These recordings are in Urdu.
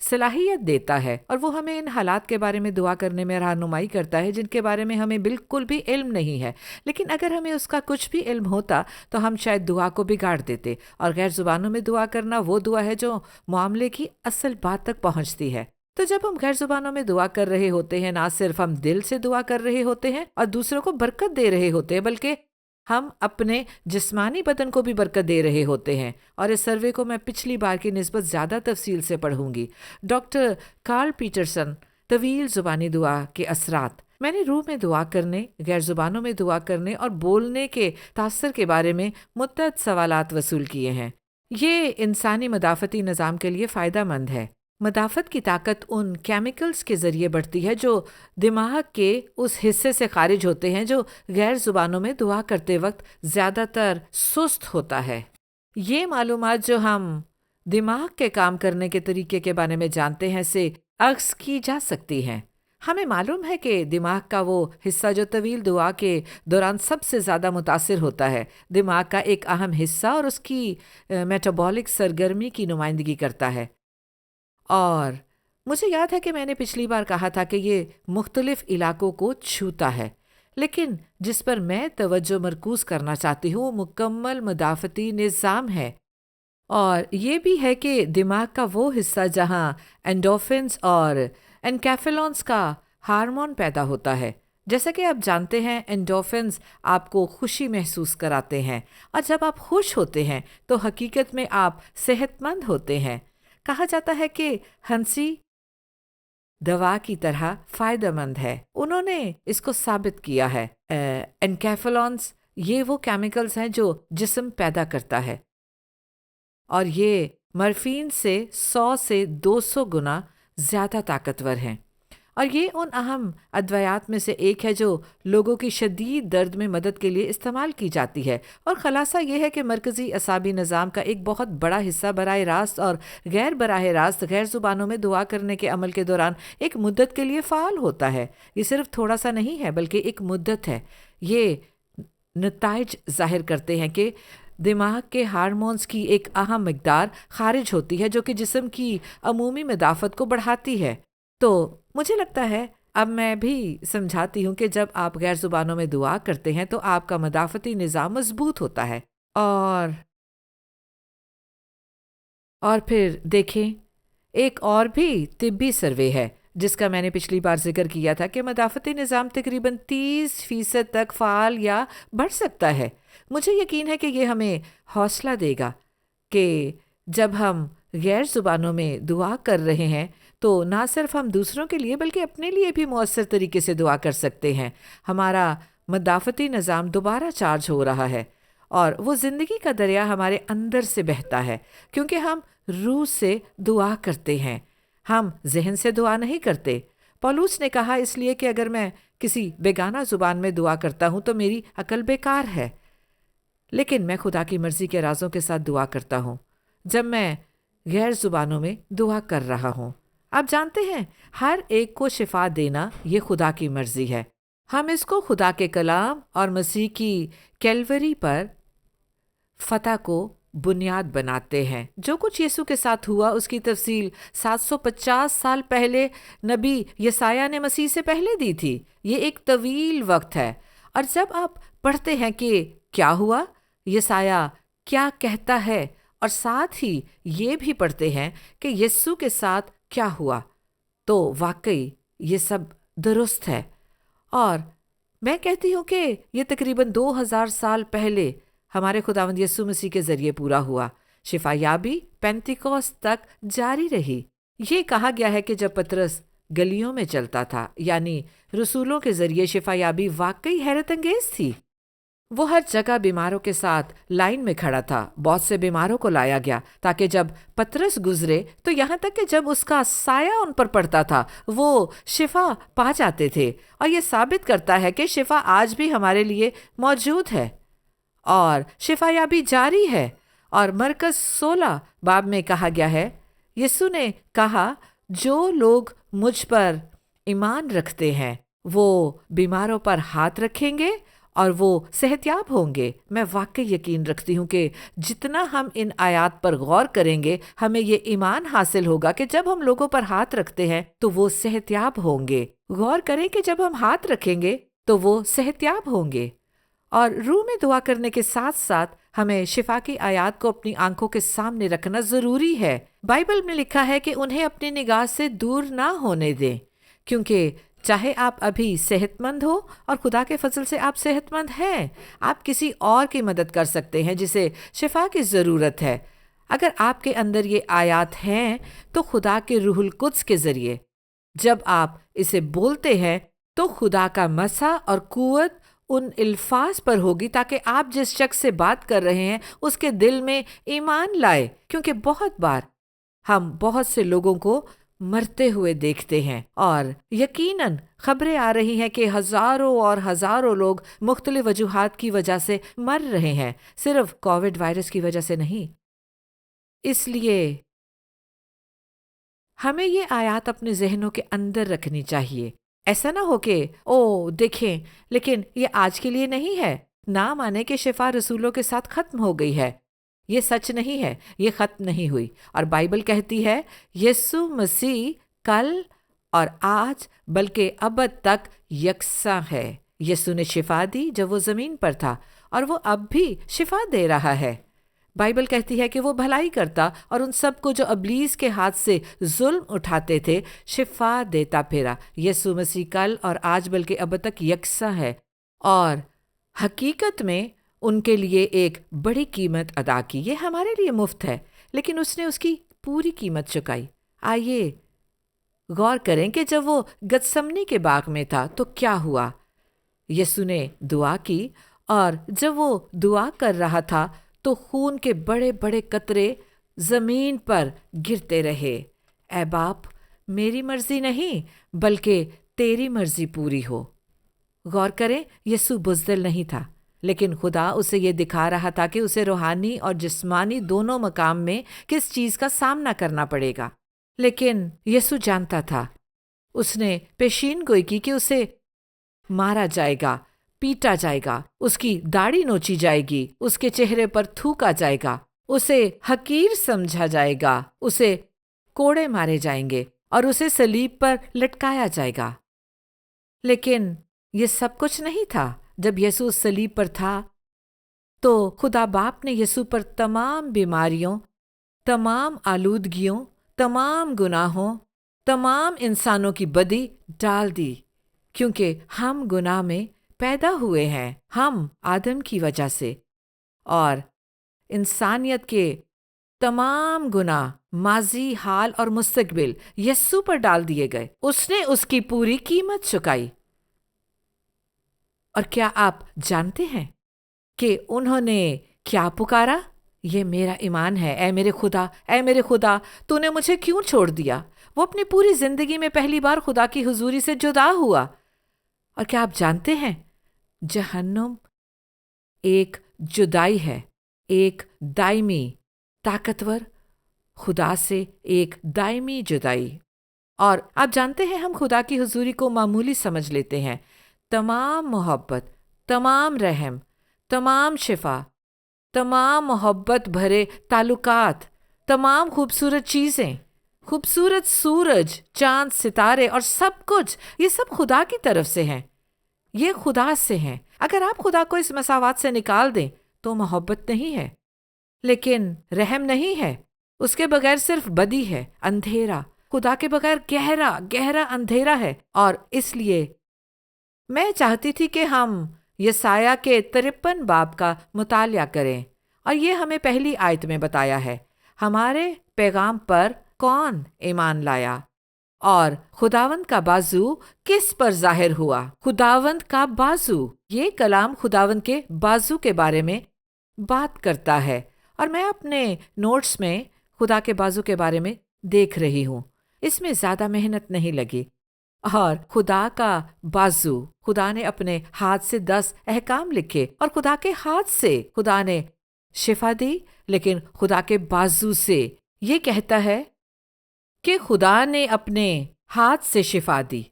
صلاحیت دیتا ہے، اور وہ ہمیں ان حالات کے بارے میں دعا کرنے میں رہنمائی کرتا ہے جن کے بارے میں ہمیں بالکل بھی علم نہیں ہے، لیکن اگر ہمیں اس کا کچھ بھی علم ہوتا تو ہم شاید دعا کو بگاڑ دیتے۔ اور غیر زبانوں میں دعا کرنا وہ دعا ہے جو معاملے کی اصل بات تک پہنچتی ہے۔ تو جب ہم غیر زبانوں میں دعا کر رہے ہوتے ہیں، نہ صرف ہم دل سے دعا کر رہے ہوتے ہیں اور دوسروں کو برکت دے رہے ہوتے ہیں، بلکہ ہم اپنے جسمانی بدن کو بھی برکت دے رہے ہوتے ہیں۔ اور اس سروے کو میں پچھلی بار کی نسبت زیادہ تفصیل سے پڑھوں گی۔ ڈاکٹر کارل پیٹرسن، طویل زبانی دعا کے اثرات۔ میں نے روح میں دعا کرنے، غیر زبانوں میں دعا کرنے اور بولنے کے تاثر کے بارے میں متعدد سوالات وصول کیے ہیں۔ یہ انسانی مدافعتی نظام کے لیے فائدہ مند ہے۔ مدافعت کی طاقت ان کیمیکلز کے ذریعے بڑھتی ہے جو دماغ کے اس حصے سے خارج ہوتے ہیں جو غیر زبانوں میں دعا کرتے وقت زیادہ تر سست ہوتا ہے۔ یہ معلومات جو ہم دماغ کے کام کرنے کے طریقے کے بارے میں جانتے ہیں سے عکس کی جا سکتی ہیں۔ ہمیں معلوم ہے کہ دماغ کا وہ حصہ جو طویل دعا کے دوران سب سے زیادہ متاثر ہوتا ہے، دماغ کا ایک اہم حصہ اور اس کی میٹابولک سرگرمی کی نمائندگی کرتا ہے۔ اور مجھے یاد ہے کہ میں نے پچھلی بار کہا تھا کہ یہ مختلف علاقوں کو چھوتا ہے، لیکن جس پر میں توجہ مرکوز کرنا چاہتی ہوں وہ مکمل مدافعتی نظام ہے۔ اور یہ بھی ہے کہ دماغ کا وہ حصہ جہاں انڈورفنز اور انکیفالونز کا ہارمون پیدا ہوتا ہے۔ جیسا کہ آپ جانتے ہیں، انڈورفنز آپ کو خوشی محسوس کراتے ہیں، اور جب آپ خوش ہوتے ہیں تو حقیقت میں آپ صحت مند ہوتے ہیں۔ کہا جاتا ہے کہ ہنسی دوا کی طرح فائدہ مند ہے۔ انہوں نے اس کو ثابت کیا ہے۔ انکیفالونز یہ وہ کیمیکلز ہیں جو جسم پیدا کرتا ہے، اور یہ مرفین سے 100 سے 200 گنا زیادہ طاقتور ہیں، اور یہ ان اہم ادویات میں سے ایک ہے جو لوگوں کی شدید درد میں مدد کے لیے استعمال کی جاتی ہے۔ اور خلاصہ یہ ہے کہ مرکزی اعصابی نظام کا ایک بہت بڑا حصہ براہ راست اور غیر براہ راست غیر زبانوں میں دعا کرنے کے عمل کے دوران ایک مدت کے لیے فعال ہوتا ہے۔ یہ صرف تھوڑا سا نہیں ہے بلکہ ایک مدت ہے۔ یہ نتائج ظاہر کرتے ہیں کہ دماغ کے ہارمونز کی ایک اہم مقدار خارج ہوتی ہے جو کہ جسم کی عمومی مدافعت کو بڑھاتی ہے۔ تو مجھے لگتا ہے اب میں بھی سمجھاتی ہوں کہ جب آپ غیر زبانوں میں دعا کرتے ہیں تو آپ کا مدافعتی نظام مضبوط ہوتا ہے۔ اور پھر دیکھیں، ایک اور بھی طبی سروے ہے جس کا میں نے پچھلی بار ذکر کیا تھا کہ مدافعتی نظام تقریباً 30% تک فعال یا بڑھ سکتا ہے۔ مجھے یقین ہے کہ یہ ہمیں حوصلہ دے گا کہ جب ہم غیر زبانوں میں دعا کر رہے ہیں تو نہ صرف ہم دوسروں کے لیے بلکہ اپنے لیے بھی مؤثر طریقے سے دعا کر سکتے ہیں۔ ہمارا مدافعتی نظام دوبارہ چارج ہو رہا ہے، اور وہ زندگی کا دریا ہمارے اندر سے بہتا ہے کیونکہ ہم روح سے دعا کرتے ہیں، ہم ذہن سے دعا نہیں کرتے۔ پولوس نے کہا، اس لیے کہ اگر میں کسی بیگانہ زبان میں دعا کرتا ہوں تو میری عقل بیکار ہے، لیکن میں خدا کی مرضی کے رازوں کے ساتھ دعا کرتا ہوں جب میں غیر زبانوں میں دعا کر رہا ہوں۔ آپ جانتے ہیں، ہر ایک کو شفا دینا یہ خدا کی مرضی ہے۔ ہم اس کو خدا کے کلام اور مسیح کی کیلوری پر فتح کو بنیاد بناتے ہیں۔ جو کچھ یسوع کے ساتھ ہوا اس کی تفصیل 750 سال پہلے نبی یسایہ نے مسیح سے پہلے دی تھی۔ یہ ایک طویل وقت ہے، اور جب آپ پڑھتے ہیں کہ کیا ہوا، یسایہ کیا کہتا ہے، اور ساتھ ہی یہ بھی پڑھتے ہیں کہ یسوع کے ساتھ کیا ہوا، تو واقعی یہ سب درست ہے۔ اور میں کہتی ہوں کہ یہ تقریباً 2000 سال پہلے ہمارے خداوند یسوع مسیح کے ذریعے پورا ہوا۔ شفا یابی پینتیکوست تک جاری رہی۔ یہ کہا گیا ہے کہ جب پطرس گلیوں میں چلتا تھا، یعنی رسولوں کے ذریعے شفا یابی واقعی حیرت انگیز تھی۔ وہ ہر جگہ بیماروں کے ساتھ لائن میں کھڑا تھا۔ بہت سے بیماروں کو لایا گیا تاکہ جب پطرس گزرے تو یہاں تک کہ جب اس کا سایہ ان پر پڑتا تھا وہ شفا پا جاتے تھے۔ اور یہ ثابت کرتا ہے کہ شفا آج بھی ہمارے لیے موجود ہے اور شفا یابی جاری ہے۔ اور مرکز 16 باب میں کہا گیا ہے، یسوع نے کہا، جو لوگ مجھ پر ایمان رکھتے ہیں وہ بیماروں پر ہاتھ رکھیں گے اور وہ صحتیاب ہوں گے۔ میں واقعی یقین رکھتی ہوں کہ جتنا ہم ان آیات پر غور کریں گے ہمیں یہ ایمان حاصل ہوگا کہ جب ہم لوگوں پر ہاتھ رکھتے ہیں تو وہ صحتیاب ہوں گے۔ غور کریں کہ جب ہم ہاتھ رکھیں گے تو وہ صحتیاب ہوں گے۔ اور روح میں دعا کرنے کے ساتھ ساتھ ہمیں شفا کی آیات کو اپنی آنکھوں کے سامنے رکھنا ضروری ہے۔ بائبل میں لکھا ہے کہ انہیں اپنی نگاہ سے دور نہ ہونے دیں، کیونکہ چاہے آپ ابھی صحت مند ہو اور خدا کے فضل سے آپ صحت مند ہیں، آپ کسی اور کی مدد کر سکتے ہیں جسے شفا کی ضرورت ہے۔ اگر آپ کے اندر یہ آیات ہیں تو خدا کے روح القدس کے ذریعے جب آپ اسے بولتے ہیں تو خدا کا مسح اور قوت ان الفاظ پر ہوگی تاکہ آپ جس شخص سے بات کر رہے ہیں اس کے دل میں ایمان لائے، کیونکہ بہت بار ہم بہت سے لوگوں کو مرتے ہوئے دیکھتے ہیں اور یقیناً خبریں آ رہی ہیں کہ ہزاروں اور ہزاروں لوگ مختلف وجوہات کی وجہ سے مر رہے ہیں، صرف کووڈ وائرس کی وجہ سے نہیں۔ اس لیے ہمیں یہ آیات اپنے ذہنوں کے اندر رکھنی چاہیے۔ ایسا نہ ہو کہ دیکھیں لیکن یہ آج کے لیے نہیں ہے۔ نہ مانے کہ شفا رسولوں کے ساتھ ختم ہو گئی ہے، یہ سچ نہیں ہے، یہ ختم نہیں ہوئی۔ اور بائبل کہتی ہے یسوع مسیح کل اور آج بلکہ ابد تک یکساں ہے۔ یسوع نے شفا دی جب وہ زمین پر تھا اور وہ اب بھی شفا دے رہا ہے۔ بائبل کہتی ہے کہ وہ بھلائی کرتا اور ان سب کو جو ابلیس کے ہاتھ سے ظلم اٹھاتے تھے شفا دیتا پھرا۔ یسوع مسیح کل اور آج بلکہ اب تک یکساں ہے اور حقیقت میں ان کے لیے ایک بڑی قیمت ادا کی۔ یہ ہمارے لیے مفت ہے لیکن اس نے اس کی پوری قیمت چکائی۔ آئیے غور کریں کہ جب وہ گتسمنی کے باغ میں تھا تو کیا ہوا۔ یسوع نے دعا کی اور جب وہ دعا کر رہا تھا تو خون کے بڑے بڑے قطرے زمین پر گرتے رہے۔ اے باپ، میری مرضی نہیں بلکہ تیری مرضی پوری ہو۔ غور کریں، یسوع بزدل نہیں تھا لیکن خدا اسے یہ دکھا رہا تھا کہ اسے روحانی اور جسمانی دونوں مقام میں کس چیز کا سامنا کرنا پڑے گا۔ لیکن یسوع جانتا تھا، اس نے پیشین گوئی کی کہ اسے مارا جائے گا، پیٹا جائے گا، اس کی داڑھی نوچی جائے گی، اس کے چہرے پر تھوکا جائے گا، اسے حقیر سمجھا جائے گا، اسے کوڑے مارے جائیں گے اور اسے صلیب پر لٹکایا جائے گا۔ لیکن یہ سب کچھ نہیں تھا۔ جب یسوع صلیب پر تھا تو خدا باپ نے یسوع پر تمام بیماریوں، تمام آلودگیوں، تمام گناہوں، تمام انسانوں کی بدی ڈال دی، کیونکہ ہم گناہ میں پیدا ہوئے ہیں، ہم آدم کی وجہ سے، اور انسانیت کے تمام گناہ ماضی، حال اور مستقبل یسوع پر ڈال دیے گئے۔ اس نے اس کی پوری قیمت چکائی۔ اور کیا آپ جانتے ہیں کہ انہوں نے کیا پکارا؟ یہ میرا ایمان ہے، اے میرے خدا، اے میرے خدا، تو نے مجھے کیوں چھوڑ دیا؟ وہ اپنی پوری زندگی میں پہلی بار خدا کی حضوری سے جدا ہوا۔ اور کیا آپ جانتے ہیں جہنم ایک جدائی ہے، ایک دائمی طاقتور خدا سے ایک دائمی جدائی۔ اور آپ جانتے ہیں ہم خدا کی حضوری کو معمولی سمجھ لیتے ہیں۔ تمام محبت، تمام رحم، تمام شفا، تمام محبت بھرے تعلقات، تمام خوبصورت چیزیں، خوبصورت سورج، چاند، ستارے اور سب کچھ، یہ سب خدا کی طرف سے ہیں، یہ خدا سے ہیں۔ اگر آپ خدا کو اس مساوات سے نکال دیں تو محبت نہیں ہے، لیکن رحم نہیں ہے، اس کے بغیر صرف بدی ہے، اندھیرا، خدا کے بغیر گہرا گہرا اندھیرا ہے۔ اور اس لیے میں چاہتی تھی کہ ہم یسایہ کے 53 باب کا مطالعہ کریں، اور یہ ہمیں پہلی آیت میں بتایا ہے ہمارے پیغام پر کون ایمان لایا اور خداوند کا بازو کس پر ظاہر ہوا۔ خداوند کا بازو، یہ کلام خداوند کے بازو کے بارے میں بات کرتا ہے، اور میں اپنے نوٹس میں خدا کے بازو کے بارے میں دیکھ رہی ہوں۔ اس میں زیادہ محنت نہیں لگی، اور خدا کا بازو، خدا نے اپنے ہاتھ سے 10 احکام لکھے، اور خدا کے ہاتھ سے خدا نے شفا دی، لیکن خدا کے بازو سے یہ کہتا ہے کہ خدا نے اپنے ہاتھ سے شفا دی،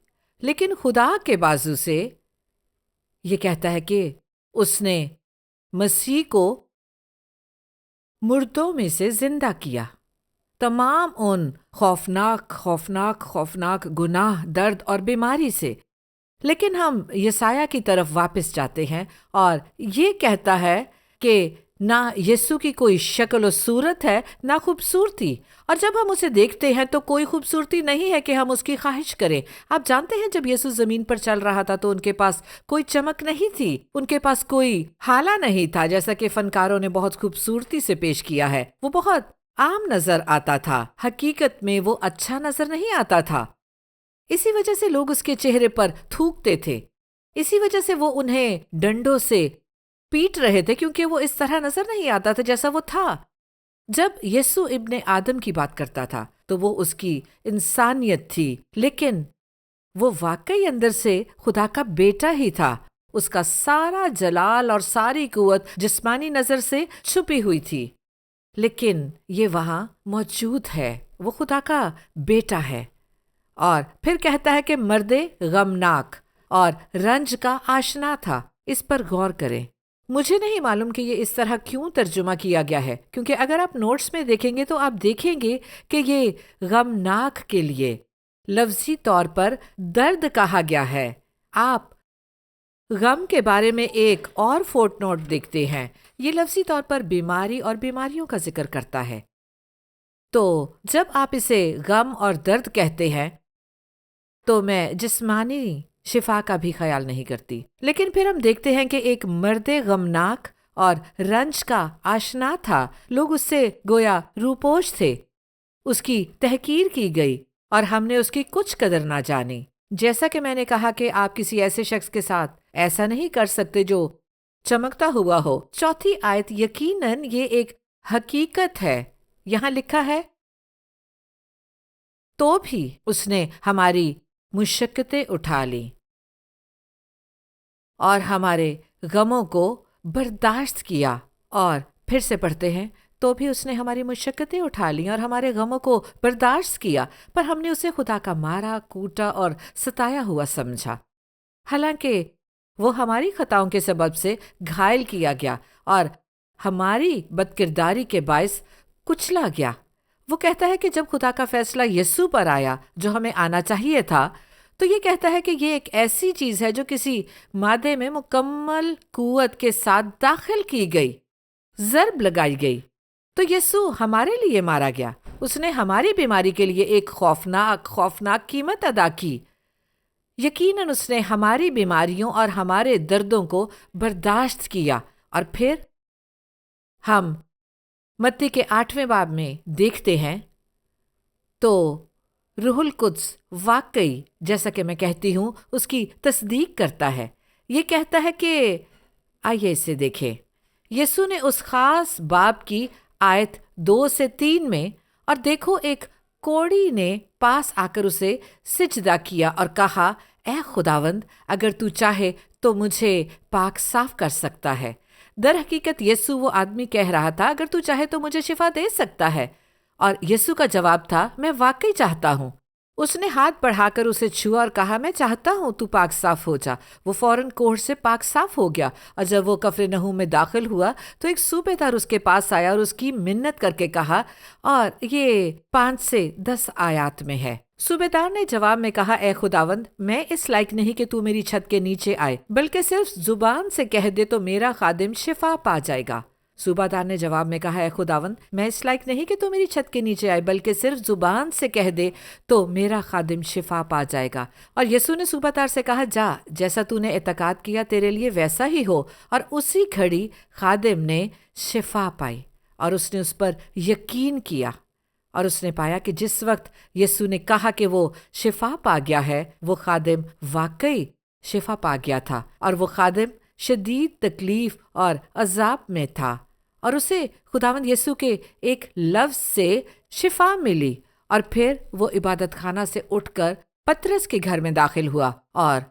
لیکن خدا کے بازو سے یہ کہتا ہے کہ اس نے مسیح کو مردوں میں سے زندہ کیا، تمام ان خوفناک گناہ، درد اور بیماری سے۔ لیکن ہم یسایہ کی طرف واپس جاتے ہیں اور یہ کہتا ہے کہ نہ یسوع کی کوئی شکل و صورت ہے، نہ خوبصورتی، اور جب ہم اسے دیکھتے ہیں تو کوئی خوبصورتی نہیں ہے کہ ہم اس کی خواہش کریں۔ آپ جانتے ہیں جب یسوع زمین پر چل رہا تھا تو ان کے پاس کوئی چمک نہیں تھی، ان کے پاس کوئی حالہ نہیں تھا، جیسا کہ فنکاروں نے بہت خوبصورتی سے پیش کیا ہے۔ وہ بہت عام نظر آتا تھا، حقیقت میں وہ اچھا نظر نہیں آتا تھا۔ اسی وجہ سے لوگ اس کے چہرے پر تھوکتے تھے، اسی وجہ سے وہ انہیں ڈنڈوں سے پیٹ رہے تھے، کیونکہ وہ اس طرح نظر نہیں آتا تھا جیسا وہ تھا۔ جب یسوع ابن آدم کی بات کرتا تھا تو وہ اس کی انسانیت تھی، لیکن وہ واقعی اندر سے خدا کا بیٹا ہی تھا۔ اس کا سارا جلال اور ساری قوت جسمانی نظر سے چھپی ہوئی تھی، لیکن یہ وہاں موجود ہے، وہ خدا کا بیٹا ہے۔ اور پھر کہتا ہے کہ مرد غمناک اور رنج کا آشنا تھا۔ اس پر غور کریں۔ مجھے نہیں معلوم کہ یہ اس طرح کیوں ترجمہ کیا گیا ہے، کیونکہ اگر آپ نوٹس میں دیکھیں گے تو آپ دیکھیں گے کہ یہ غمناک کے لیے لفظی طور پر درد کہا گیا ہے۔ آپ غم کے بارے میں ایک اور فوٹ نوٹ دیکھتے ہیں، یہ لفظی طور پر بیماری اور بیماریوں کا ذکر کرتا ہے۔ تو جب آپ اسے غم اور درد کہتے ہیں تو میں جسمانی شفا کا بھی خیال نہیں کرتی، لیکن پھر ہم دیکھتے ہیں کہ ایک مرد غمناک اور رنج کا آشنا تھا۔ لوگ اس سے گویا روپوش تھے، اس کی تحقیر کی گئی اور ہم نے اس کی کچھ قدر نہ جانی۔ جیسا کہ میں نے کہا کہ آپ کسی ایسے شخص کے ساتھ ایسا نہیں کر سکتے جو چمکتا ہوا ہو۔ چوتھی آیت یقیناً یہ ایک حقیقت ہے۔ یہاں لکھا ہے، تو بھی اس نے ہماری مشقتیں اٹھا لیں اور ہمارے غموں کو برداشت کیا۔ اور پھر سے پڑھتے ہیں، تو بھی اس نے ہماری مشقتیں اٹھا لیں اور ہمارے غموں کو برداشت کیا، پر ہم نے اسے خدا کا مارا، کوٹا اور ستایا ہوا سمجھا، حالانکہ وہ ہماری خطاؤں کے سبب سے گھائل کیا گیا اور ہماری بدکرداری کے باعث کچلا گیا۔ وہ کہتا ہے کہ جب خدا کا فیصلہ یسوع پر آیا جو ہمیں آنا چاہیے تھا، تو یہ کہتا ہے کہ یہ ایک ایسی چیز ہے جو کسی مادے میں مکمل قوت کے ساتھ داخل کی گئی، ضرب لگائی گئی۔ تو یسوع ہمارے لیے مارا گیا، اس نے ہماری بیماری کے لیے ایک خوفناک قیمت ادا کی۔ یقیناً اس نے ہماری بیماریوں اور ہمارے دردوں کو برداشت کیا۔ اور پھر ہم متی کے 8ویں باب میں دیکھتے ہیں تو روح القدس واقعی، جیسا کہ میں کہتی ہوں، اس کی تصدیق کرتا ہے۔ یہ کہتا ہے کہ آئیے اسے دیکھیں۔ یسوع نے اس خاص باب کی آیت 2 سے 3 میں، اور دیکھو ایک کوڑی نے پاس آ کر اسے سجدہ کیا اور کہا، اے خداوند، اگر تو چاہے تو مجھے پاک صاف کر سکتا ہے۔ در حقیقت یسوع وہ آدمی کہہ رہا تھا، اگر تو چاہے تو مجھے شفا دے سکتا ہے، اور یسوع کا جواب تھا، میں واقعی چاہتا ہوں۔ اس نے ہاتھ بڑھا کر اسے چھوا اور کہا، میں چاہتا ہوں تو پاک صاف ہو جا۔ وہ فوراً کوڑھ سے پاک صاف ہو گیا، اور جب وہ کفرنہوم میں داخل ہوا تو ایک صوبے دار اس کے پاس آیا اور اس کی منت کر کے کہا، اور یہ 5 سے 10 آیات میں ہے۔ صوبے دار نے جواب میں کہا، اے خداوند، میں اس لائق نہیں کہ تو میری چھت کے نیچے آئے، بلکہ صرف زبان سے کہہ دے تو میرا خادم شفا پا جائے گا۔ صوبہ دار نے جواب میں کہا، اے خداوند، میں اس لائق نہیں کہ تو میری چھت کے نیچے آئے، بلکہ صرف زبان سے کہہ دے تو میرا خادم شفا پا جائے گا۔ اور یسوع نے صوبہ دار سے کہا، جا، جیسا تو نے اعتقاد کیا تیرے لیے ویسا ہی ہو۔ اور اسی گھڑی خادم نے شفا پائی، اور اس نے اس پر یقین کیا، اور اس نے پایا کہ جس وقت یسوع نے کہا کہ وہ شفا پا گیا ہے، وہ خادم واقعی شفا پا گیا تھا، اور وہ خادم شدید تکلیف اور عذاب میں تھا، اور اسے خداوند یسوع کے ایک لفظ سے شفا ملی۔ اور پھر وہ عبادت خانہ سے اٹھ کر پترس کے گھر میں داخل ہوا، اور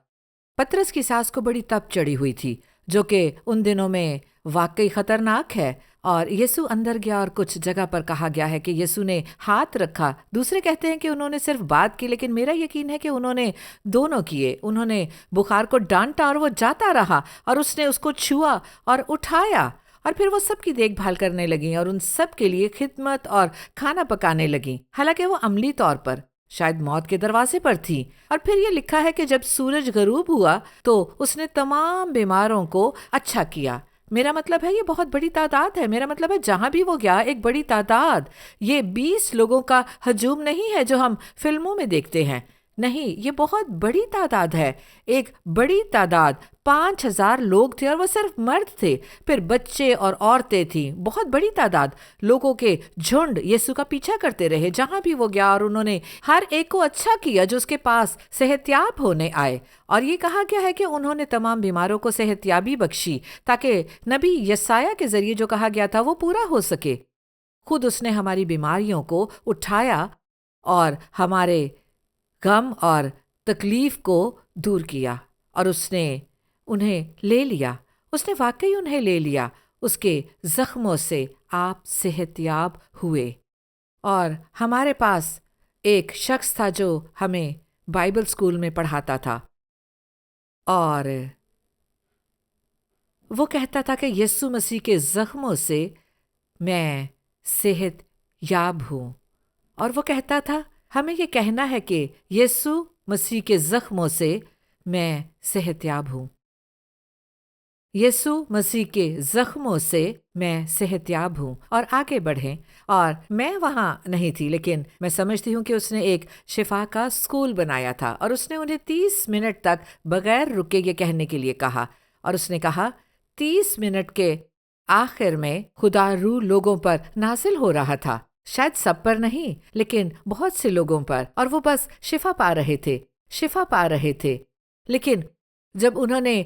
پترس کی ساس کو بڑی تپ چڑھی ہوئی تھی، جو کہ ان دنوں میں واقعی خطرناک ہے۔ اور یسوع اندر گیا اور کچھ جگہ پر کہا گیا ہے کہ یسوع نے ہاتھ رکھا، دوسرے کہتے ہیں کہ انہوں نے صرف بات کی، لیکن میرا یقین ہے کہ انہوں نے دونوں کیے۔ انہوں نے بخار کو ڈانٹا اور وہ جاتا رہا، اور اس نے اس کو چھوا اور اٹھایا، اور پھر وہ سب کی دیکھ بھال کرنے لگیں اور ان سب کے لیے خدمت اور کھانا پکانے لگیں، حالانکہ وہ عملی طور پر شاید موت کے دروازے پر تھی۔ اور پھر یہ لکھا ہے کہ جب سورج غروب ہوا تو اس نے تمام بیماروں کو اچھا کیا۔ میرا مطلب ہے یہ بہت بڑی تعداد ہے، میرا مطلب ہے جہاں بھی وہ گیا ایک بڑی تعداد، یہ 20 لوگوں کا ہجوم نہیں ہے جو ہم فلموں میں دیکھتے ہیں، نہیں، یہ بہت بڑی تعداد ہے، ایک بڑی تعداد، 5000 لوگ تھے اور وہ صرف مرد تھے، پھر بچے اور عورتیں تھیں، بہت بڑی تعداد لوگوں کے جھنڈ یسوع کا پیچھا کرتے رہے جہاں بھی وہ گیا، اور انہوں نے ہر ایک کو اچھا کیا جو اس کے پاس صحت یاب ہونے آئے۔ اور یہ کہا گیا ہے کہ انہوں نے تمام بیماروں کو صحت یابی بخشی تاکہ نبی یسایہ کے ذریعے جو کہا گیا تھا وہ پورا ہو سکے۔ خود اس نے ہماری بیماریوں کو اٹھایا اور ہمارے غم اور تکلیف کو دور کیا، اور اس نے انہیں لے لیا، اس نے واقعی انہیں لے لیا، اس کے زخموں سے آپ صحت یاب ہوئے۔ اور ہمارے پاس ایک شخص تھا جو ہمیں بائبل اسکول میں پڑھاتا تھا، اور وہ کہتا تھا کہ یسوع مسیح کے زخموں سے میں صحت یاب ہوں، اور وہ کہتا تھا ہمیں یہ کہنا ہے کہ یسوع مسیح کے زخموں سے میں صحت یاب ہوں، یسوع مسیح کے زخموں سے میں صحت یاب ہوں۔ اور آگے بڑھیں، اور میں وہاں نہیں تھی، لیکن میں سمجھتی ہوں کہ اس نے ایک شفا کا اسکول بنایا تھا، اور اس نے انہیں 30 منٹ تک بغیر رکے یہ کہنے کے لیے کہا، اور اس نے کہا 30 منٹ کے آخر میں خدا روح لوگوں پر نازل ہو رہا تھا، شاید سب پر نہیں لیکن بہت سے لوگوں پر، اور وہ بس شفا پا رہے تھے، شفا پا رہے تھے۔ لیکن جب انہوں نے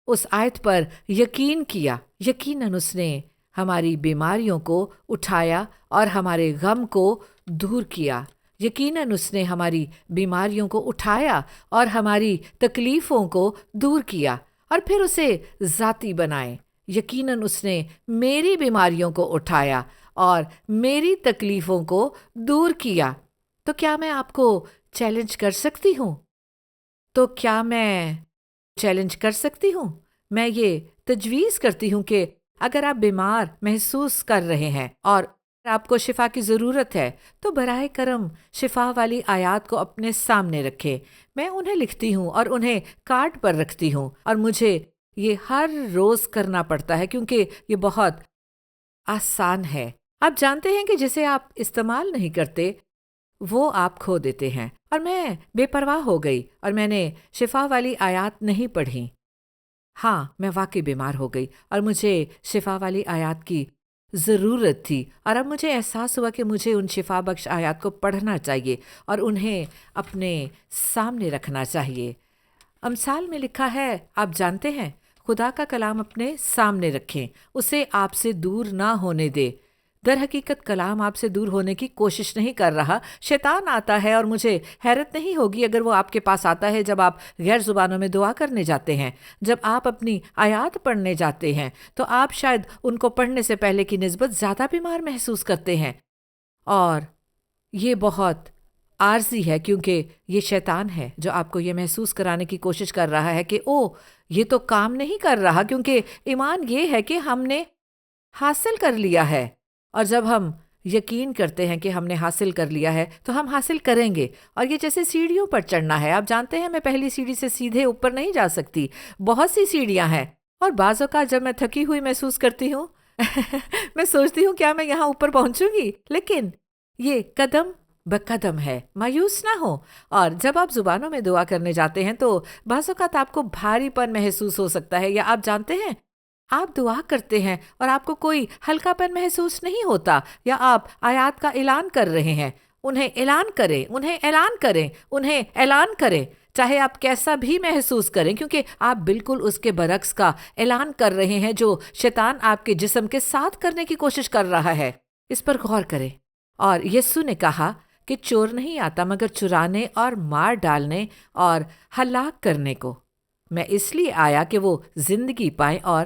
اس آیت پر یقین کیا، یقیناً اس نے ہماری بیماریوں کو اٹھایا اور ہمارے غم کو دور کیا، یقیناً اس نے ہماری بیماریوں کو اٹھایا اور ہماری تکلیفوں کو دور کیا، اور پھر اسے ذاتی بنائیں۔ یقیناً اس نے میری بیماریوں کو اٹھایا اور میری تکلیفوں کو دور کیا۔ تو کیا میں آپ کو چیلنج کر سکتی ہوں؟ تو کیا میں چیلنج کر سکتی ہوں؟ میں یہ تجویز کرتی ہوں کہ اگر آپ بیمار محسوس کر رہے ہیں اور آپ کو شفا کی ضرورت ہے تو براہ کرم شفا والی آیات کو اپنے سامنے رکھیں۔ میں انہیں لکھتی ہوں اور انہیں کارڈ پر رکھتی ہوں، اور مجھے یہ ہر روز کرنا پڑتا ہے کیونکہ یہ بہت آسان ہے۔ آپ جانتے ہیں کہ جسے آپ استعمال نہیں کرتے وہ آپ کھو دیتے ہیں، اور میں بے پرواہ ہو گئی اور میں نے شفا والی آیات نہیں پڑھی۔ ہاں، میں واقعی بیمار ہو گئی اور مجھے شفا والی آیات کی ضرورت تھی، اور اب مجھے احساس ہوا کہ مجھے ان شفا بخش آیات کو پڑھنا چاہیے اور انہیں اپنے سامنے رکھنا چاہیے۔ امثال میں لکھا ہے، آپ جانتے ہیں، خدا کا کلام اپنے سامنے رکھیں، اسے آپ سے دور نہ ہونے دے۔ در حقیقت کلام آپ سے دور ہونے کی کوشش نہیں کر رہا، شیطان آتا ہے، اور مجھے حیرت نہیں ہوگی اگر وہ آپ کے پاس آتا ہے جب آپ غیر زبانوں میں دعا کرنے جاتے ہیں، جب آپ اپنی آیات پڑھنے جاتے ہیں تو آپ شاید ان کو پڑھنے سے پہلے کی نسبت زیادہ بیمار محسوس کرتے ہیں، اور یہ بہت عارضی ہے کیونکہ یہ شیطان ہے جو آپ کو یہ محسوس کرانے کی کوشش کر رہا ہے کہ یہ تو کام نہیں کر رہا، کیونکہ ایمان یہ ہے کہ ہم نے حاصل کر لیا ہے، اور جب ہم یقین کرتے ہیں کہ ہم نے حاصل کر لیا ہے تو ہم حاصل کریں گے۔ اور یہ جیسے سیڑھیوں پر چڑھنا ہے، آپ جانتے ہیں میں پہلی سیڑھی سے سیدھے اوپر نہیں جا سکتی، بہت سی سیڑھیاں ہیں، اور بعض اوقات جب میں تھکی ہوئی محسوس کرتی ہوں میں سوچتی ہوں کیا میں یہاں اوپر پہنچوں گی، لیکن یہ قدم بقدم ہے، مایوس نہ ہو۔ اور جب آپ زبانوں میں دعا کرنے جاتے ہیں تو بعض اوقات آپ کو بھاری پن محسوس ہو سکتا ہے، یا آپ جانتے ہیں آپ دعا کرتے ہیں اور آپ کو کوئی ہلکا پن محسوس نہیں ہوتا، یا آپ آیات کا اعلان کر رہے ہیں، انہیں اعلان کریں، انہیں اعلان کریں، انہیں اعلان کریں، چاہے آپ کیسا بھی محسوس کریں، کیونکہ آپ بالکل اس کے برعکس کا اعلان کر رہے ہیں جو شیطان آپ کے جسم کے ساتھ کرنے کی کوشش کر رہا ہے۔ اس پر غور کریں۔ اور یسوع نے کہا کہ چور نہیں آتا مگر چرانے اور مار ڈالنے اور ہلاک کرنے کو، میں اس لیے آیا کہ وہ زندگی پائیں اور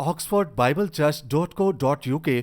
oxfordbiblechurch.co.uk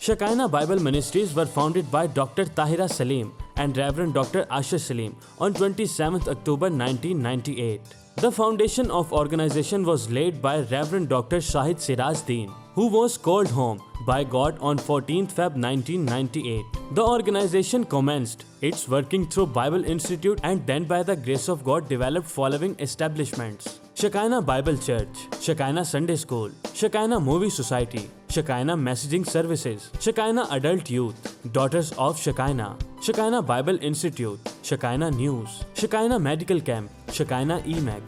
Shekinah Bible Ministries were founded by Dr. Tahira Salim and Reverend Dr. Asher Salim on 27th October 1998. The foundation of organization was laid by Reverend Dr. Shahid Siraj Deen, who was called home by God on 14th Feb 1998. The organization commenced its working through Bible Institute and then by the grace of God developed following establishments: Shekinah Bible Church, Shekinah Sunday School, Shekinah Movie Society, Shekinah Messaging Services, Shekinah Adult Youth, Daughters of Shekinah, Shekinah Bible Institute, Shekinah News, Shekinah Medical Camp, Shekinah EMAG,